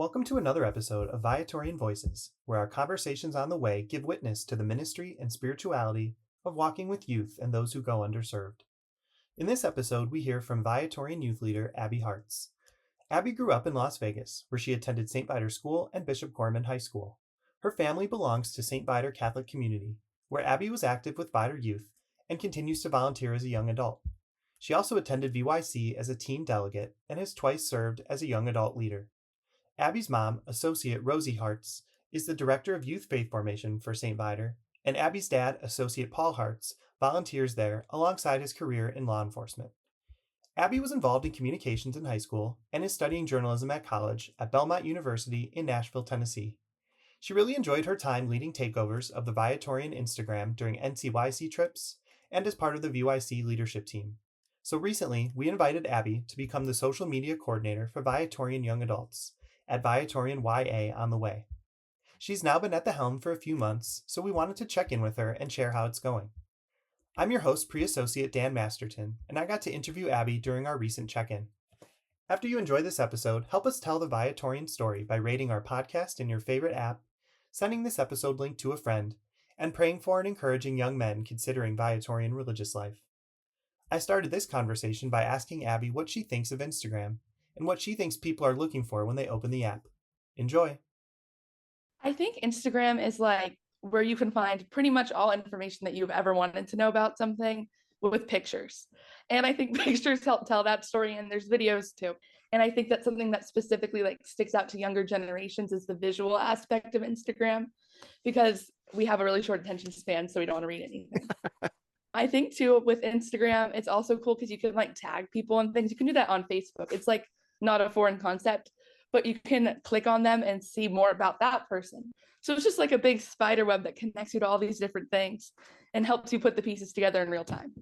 Welcome to another episode of Viatorian Voices, where our conversations on the way give witness to the ministry and spirituality of walking with youth and those who go underserved. In this episode, we hear from Viatorian youth leader Abby Hartz. Abby grew up in Las Vegas, where she attended St. Viator School and Bishop Gorman High School. Her family belongs to St. Viator Catholic Community, where Abby was active with Viator Youth and continues to volunteer as a young adult. She also attended VYC as a teen delegate and has twice served as a young adult leader. Abby's mom, Associate Rosie Hartz, is the Director of Youth Faith Formation for St. Viator, and Abby's dad, Associate Paul Hartz, volunteers there alongside his career in law enforcement. Abby was involved in communications in high school and is studying journalism at college at Belmont University in Nashville, Tennessee. She really enjoyed her time leading takeovers of the Viatorian Instagram during NCYC trips and as part of the VYC leadership team. So recently, we invited Abby to become the social media coordinator for Viatorian young adults at Viatorian YA on the way. She's now been at the helm for a few months, so we wanted to check in with her and share how it's going. I'm your host, Pre-Associate Dan Masterton, and I got to interview Abby during our recent check-in. After you enjoy this episode, help us tell the Viatorian story by rating our podcast in your favorite app, sending this episode link to a friend, and praying for and encouraging young men considering Viatorian religious life. I started this conversation by asking Abby what she thinks of Instagram and what she thinks people are looking for when they open the app. Enjoy. I think Instagram is like where you can find pretty much all information that you've ever wanted to know about something with pictures. And I think pictures help tell that story, and there's videos too. And I think that's something that specifically sticks out to younger generations is the visual aspect of Instagram, because we have a really short attention span, so we don't want to read anything. I think too with Instagram, it's also cool because you can tag people and things. You can do that on Facebook. It's not a foreign concept, but you can click on them and see more about that person. So it's just like a big spider web that connects you to all these different things and helps you put the pieces together in real time.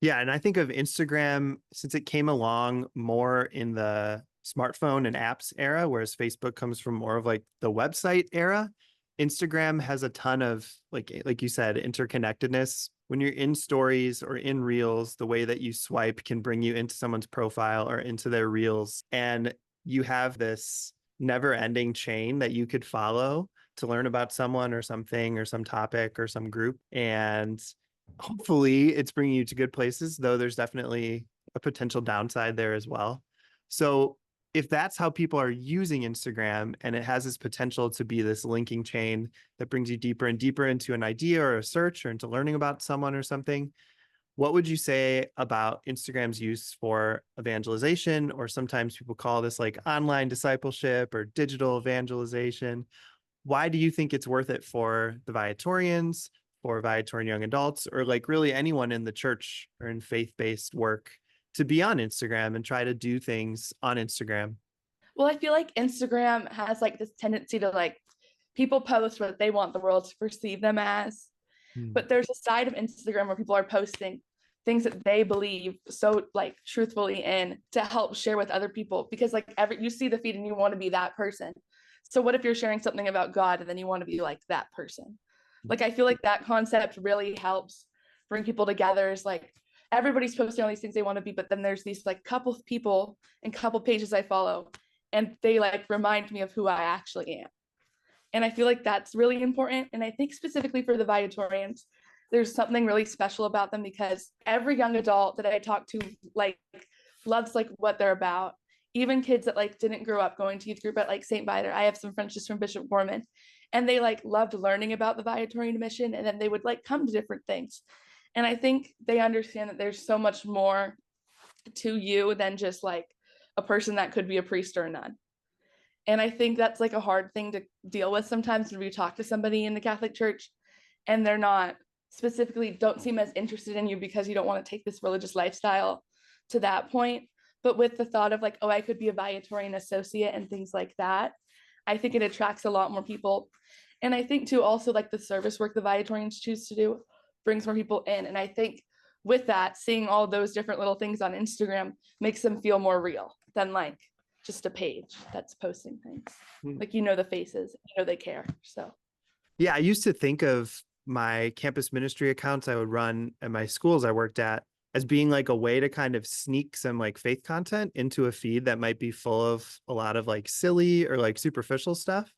Yeah, and I think of Instagram, since it came along more in the smartphone and apps era, whereas Facebook comes from more of the website era. Instagram has a ton of, like you said, interconnectedness. When you're in stories or in reels, the way that you swipe can bring you into someone's profile or into their reels. And you have this never-ending chain that you could follow to learn about someone or something or some topic or some group. And hopefully it's bringing you to good places, though there's definitely a potential downside there as well. So if that's how people are using Instagram and it has this potential to be this linking chain that brings you deeper and deeper into an idea or a search or into learning about someone or something, what would you say about Instagram's use for evangelization? Or sometimes people call this online discipleship or digital evangelization. Why do you think it's worth it for the Viatorians, for Viatorian young adults, or really anyone in the church or in faith-based work to be on Instagram and try to do things on Instagram? Well, I feel like Instagram has this tendency to people post what they want the world to perceive them as. But there's a side of Instagram where people are posting things that they believe so truthfully in to help share with other people, because you see the feed and you want to be that person. So what if you're sharing something about God and then you want to be like that person? I feel like that concept really helps bring people together. Is everybody's posting all these things they want to be, but then there's these couple of people and couple pages I follow, and they remind me of who I actually am. And I feel like that's really important. And I think specifically for the Viatorians, there's something really special about them, because every young adult that I talk to loves what they're about. Even kids that didn't grow up going to youth group at St. Viator. I have some friends just from Bishop Gorman, and they loved learning about the Viatorian mission, and then they would come to different things. And I think they understand that there's so much more to you than just a person that could be a priest or a nun. And I think that's a hard thing to deal with sometimes when we talk to somebody in the Catholic Church and they're not don't seem as interested in you because you don't want to take this religious lifestyle to that point. But with the thought of oh, I could be a Viatorian associate and things like that, I think it attracts a lot more people. And I think too, also the service work the Viatorians choose to do brings more people in. And I think with that, seeing all those different little things on Instagram makes them feel more real than just a page that's posting things. The faces, they care. So yeah, I used to think of my campus ministry accounts I would run at my schools I worked at as being like a way to kind of sneak some like faith content into a feed that might be full of a lot of like silly or like superficial stuff.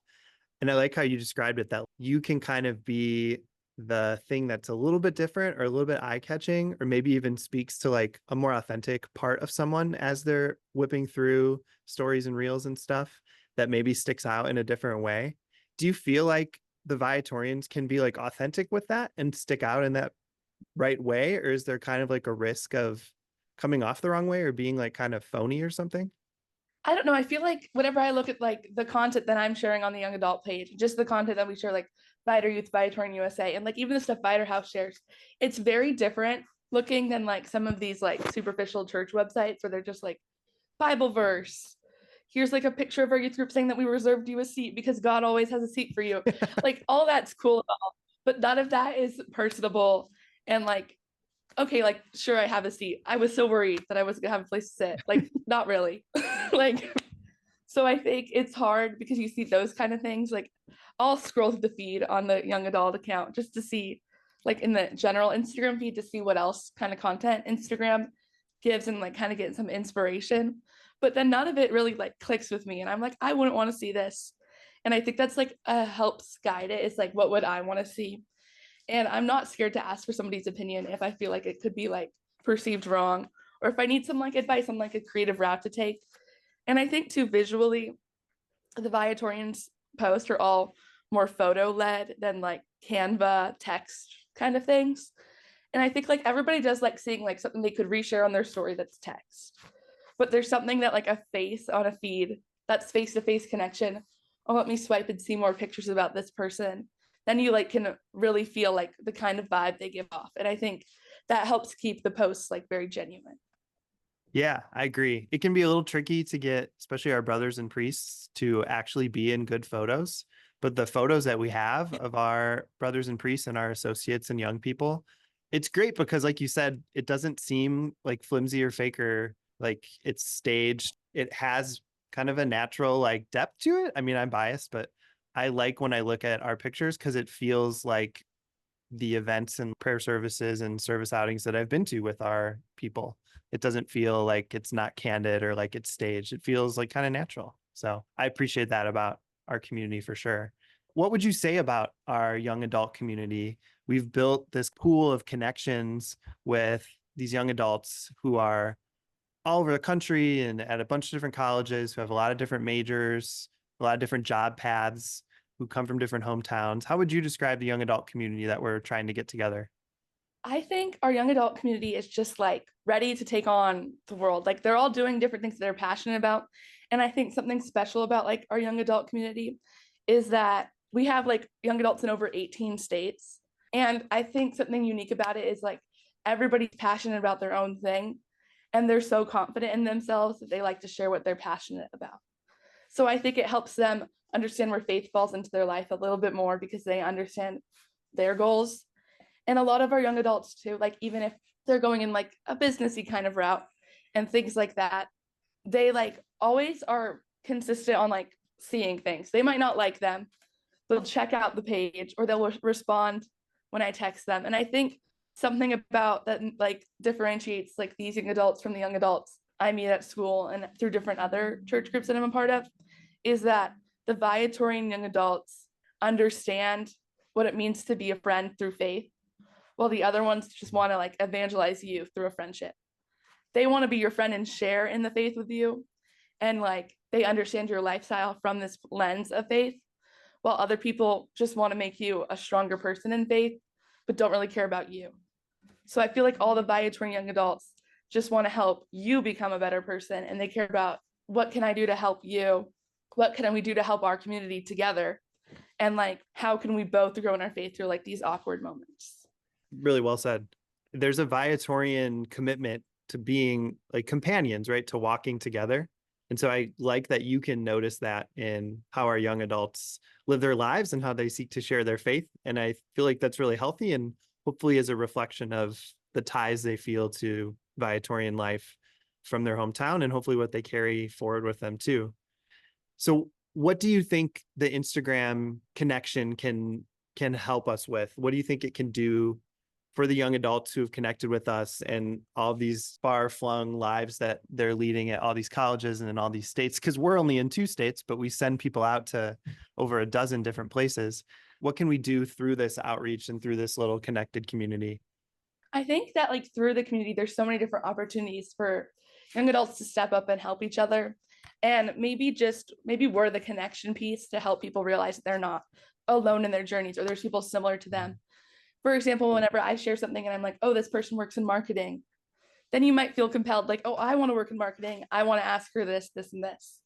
And I like how you described it, that you can kind of be the thing that's a little bit different or a little bit eye-catching, or maybe even speaks to like a more authentic part of someone as they're whipping through stories and reels and stuff that maybe sticks out in a different way. Do you feel like the Viatorians can be like authentic with that and stick out in that right way? Or is there kind of like a risk of coming off the wrong way or being like kind of phony or something? I don't know. I feel like whenever I look at like the content that I'm sharing on the young adult page, just the content that we share, like Viator Youth, Viatorian USA, and like even the stuff Viator House shares, it's very different looking than like some of these like superficial church websites where they're just like Bible verse. Here's like a picture of our youth group saying that we reserved you a seat because God always has a seat for you. Like all that's cool, but none of that is personable and like, okay, like sure I have a seat. I was so worried that I was gonna have a place to sit. Like not really. Like so I think it's hard because you see those kind of things. Like I'll scroll through the feed on the young adult account just to see, like in the general Instagram feed, to see what else kind of content Instagram gives and like kind of get some inspiration. But then none of it really like clicks with me. And I'm like, I wouldn't want to see this. And I think that's like helps guide it. It's like, what would I want to see? And I'm not scared to ask for somebody's opinion if I feel like it could be like perceived wrong, or if I need some like advice on like a creative route to take. And I think too, visually, the Viatorians post are all more photo led than like Canva text kind of things. And I think like everybody does like seeing like something they could reshare on their story that's text. But there's something that like a face on a feed, that's face-to-face connection. Oh, let me swipe and see more pictures about this person. Then you like can really feel like the kind of vibe they give off. And I think that helps keep the posts like very genuine. Yeah, I agree. It can be a little tricky to get, especially our brothers and priests, to actually be in good photos. But the photos that we have of our brothers and priests and our associates and young people, it's great because, like you said, it doesn't seem like flimsy or fake or like it's staged. It has kind of a natural like depth to it. I mean, I'm biased, but I like when I look at our pictures because it feels like the events and prayer services and service outings that I've been to with our people. It doesn't feel like it's not candid or like it's staged. It feels like kind of natural. So I appreciate that about our community for sure. What would you say about our young adult community? We've built this pool of connections with these young adults who are all over the country and at a bunch of different colleges, who have a lot of different majors, a lot of different job paths, who come from different hometowns. How would you describe the young adult community that we're trying to get together? I think our young adult community is just like ready to take on the world. Like they're all doing different things that they're passionate about. And I think something special about like our young adult community is that we have like young adults in over 18 states. And I think something unique about it is like everybody's passionate about their own thing. And they're so confident in themselves that they like to share what they're passionate about. So I think it helps them understand where faith falls into their life a little bit more because they understand their goals. And a lot of our young adults too, like even if they're going in like a businessy kind of route and things like that, they like always are consistent on like seeing things. They might not like them, they'll check out the page or they'll respond when I text them. And I think something about that like differentiates like these young adults from the young adults I meet at school and through different other church groups that I'm a part of is that the Viatorian young adults understand what it means to be a friend through faith, while the other ones just want to like evangelize you through a friendship. They want to be your friend and share in the faith with you. And like they understand your lifestyle from this lens of faith, while other people just want to make you a stronger person in faith, but don't really care about you. So I feel like all the Viatorian young adults just want to help you become a better person. And they care about what can I do to help you? What can we do to help our community together? And like, how can we both grow in our faith through like these awkward moments? Really well said. There's a Viatorian commitment to being like companions, right? To walking together. And so I like that you can notice that in how our young adults live their lives and how they seek to share their faith. And I feel like that's really healthy and hopefully is a reflection of the ties they feel to Viatorian life from their hometown and hopefully what they carry forward with them too. So what do you think the Instagram connection can help us with? What do you think it can do for the young adults who have connected with us and all these far-flung lives that they're leading at all these colleges and in all these states, because we're only in 2 states, but we send people out to over a dozen different places. What can we do through this outreach and through this little connected community? I think that like through the community, there's so many different opportunities for young adults to step up and help each other. And maybe we're the connection piece to help people realize that they're not alone in their journeys, or there's people similar to them. For example, whenever I share something and I'm like, oh, this person works in marketing, then you might feel compelled, like, oh, I want to work in marketing. I want to ask her this, this, and this.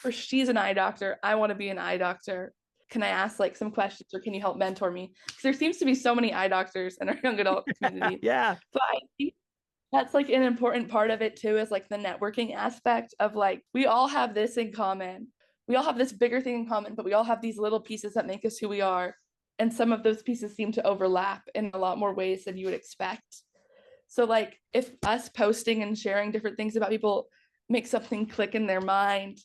Or she's an eye doctor. I want to be an eye doctor. Can I ask like some questions, or can you help mentor me? Because there seems to be so many eye doctors in our young adult community. Yeah. But I think that's like an important part of it too, is like the networking aspect of like, we all have this in common. We all have this bigger thing in common, but we all have these little pieces that make us who we are. And some of those pieces seem to overlap in a lot more ways than you would expect. So like if us posting and sharing different things about people make something click in their mind,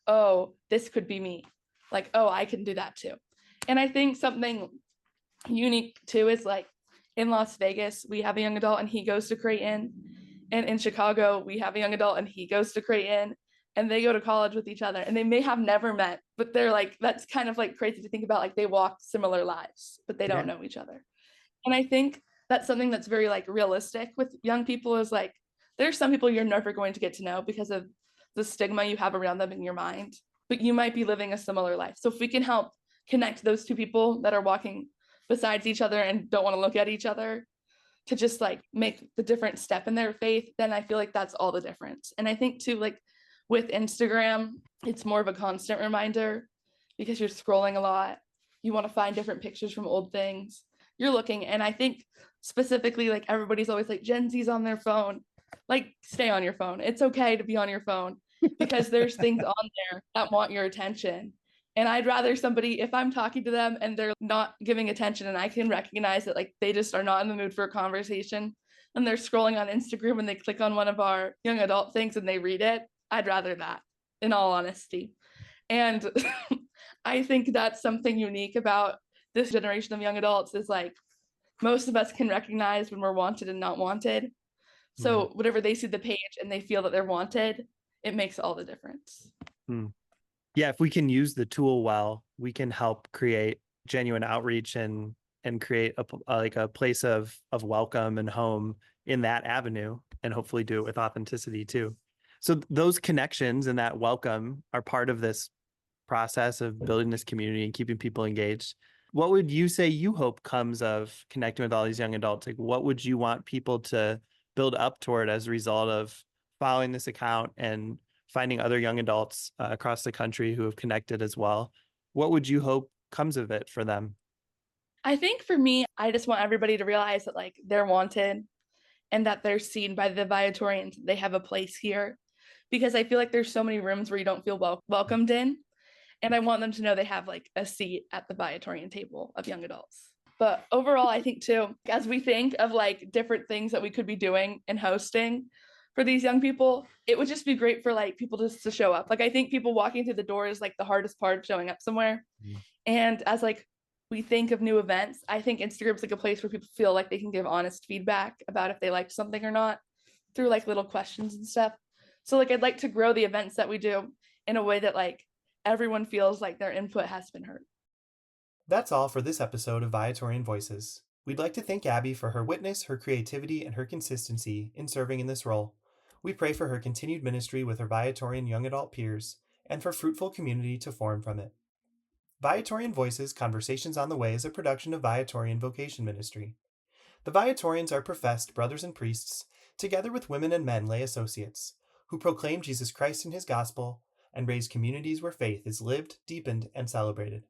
oh, this could be me. Like, oh, I can do that too. And I think something unique too is like in Las Vegas, we have a young adult and he goes to Creighton. And in Chicago, we have a young adult and he goes to Creighton, and they go to college with each other, and they may have never met, but they're like, that's kind of like crazy to think about. Like they walk similar lives, but they don't know each other. And I think that's something that's very like realistic with young people, is like, there's some people you're never going to get to know because of the stigma you have around them in your mind, but you might be living a similar life. So if we can help connect those two people that are walking besides each other and don't want to look at each other, to just like make the different step in their faith, then I feel like that's all the difference. And I think too, like with Instagram, it's more of a constant reminder because you're scrolling a lot. You want to find different pictures from old things. You're looking, and I think specifically like everybody's always like Gen Z's on their phone. Like stay on your phone. It's okay to be on your phone because there's things on there that want your attention. And I'd rather somebody, if I'm talking to them and they're not giving attention and I can recognize that like they just are not in the mood for a conversation and they're scrolling on Instagram and they click on one of our young adult things and they read it, I'd rather that, in all honesty. And I think that's something unique about this generation of young adults, is like most of us can recognize when we're wanted and not wanted. So whatever they see the page and they feel that they're wanted, it makes all the difference. Yeah, if we can use the tool well, we can help create genuine outreach and create a place of welcome and home in that avenue, and hopefully do it with authenticity too. So those connections and that welcome are part of this process of building this community and keeping people engaged. What would you say you hope comes of connecting with all these young adults? Like, what would you want people to build up toward as a result of following this account and finding other young adults across the country who have connected as well? What would you hope comes of it for them? I think for me, I just want everybody to realize that like they're wanted and that they're seen by the Viatorians. They have a place here, because I feel like there's so many rooms where you don't feel welcomed in. And I want them to know they have like a seat at the Viatorian table of young adults. But overall, I think too, as we think of like different things that we could be doing and hosting for these young people, it would just be great for like people just to show up. Like I think people walking through the door is like the hardest part of showing up somewhere. And as like we think of new events, I think Instagram's like a place where people feel like they can give honest feedback about if they liked something or not through like little questions and stuff. So like I'd like to grow the events that we do in a way that like everyone feels like their input has been heard. That's all for this episode of Viatorian Voices. We'd like to thank Abby for her witness, her creativity, and her consistency in serving in this role. We pray for her continued ministry with her Viatorian young adult peers, and for fruitful community to form from it. Viatorian Voices Conversations on the Way is a production of Viatorian Vocation Ministry. The Viatorians are professed brothers and priests, together with women and men lay associates, who proclaim Jesus Christ and his gospel, and raise communities where faith is lived, deepened, and celebrated.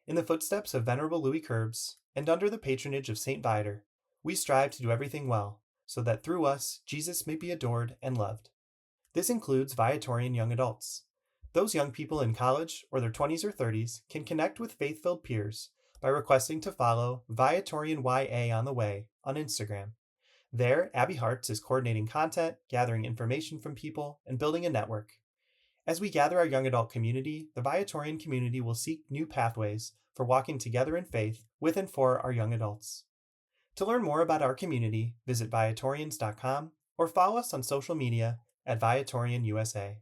In the footsteps of Venerable Louis Querbes, and under the patronage of Saint Viator, we strive to do everything well, so that through us, Jesus may be adored and loved. This includes Viatorian young adults. Those young people in college or their 20s or 30s can connect with faith-filled peers by requesting to follow Viatorian YA on the Way on Instagram. There, Abby Hartz is coordinating content, gathering information from people, and building a network. As we gather our young adult community, the Viatorian community will seek new pathways for walking together in faith with and for our young adults. To learn more about our community, visit Viatorians.com or follow us on social media at Viatorian USA.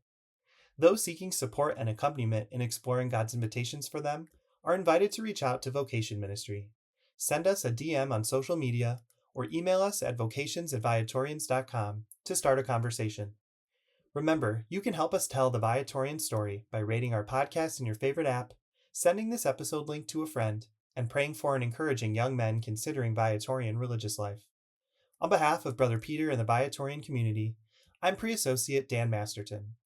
Those seeking support and accompaniment in exploring God's invitations for them are invited to reach out to Vocation Ministry. Send us a DM on social media or email us at vocations@viatorians.com to start a conversation. Remember, you can help us tell the Viatorian story by rating our podcast in your favorite app, sending this episode link to a friend, and praying for and encouraging young men considering Viatorian religious life. On behalf of Brother Peter and the Viatorian community, I'm Pre-Associate Dan Masterton.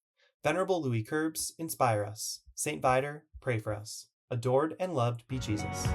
Venerable Louis Curbs, inspire us. St. Viator, pray for us. Adored and loved be Jesus.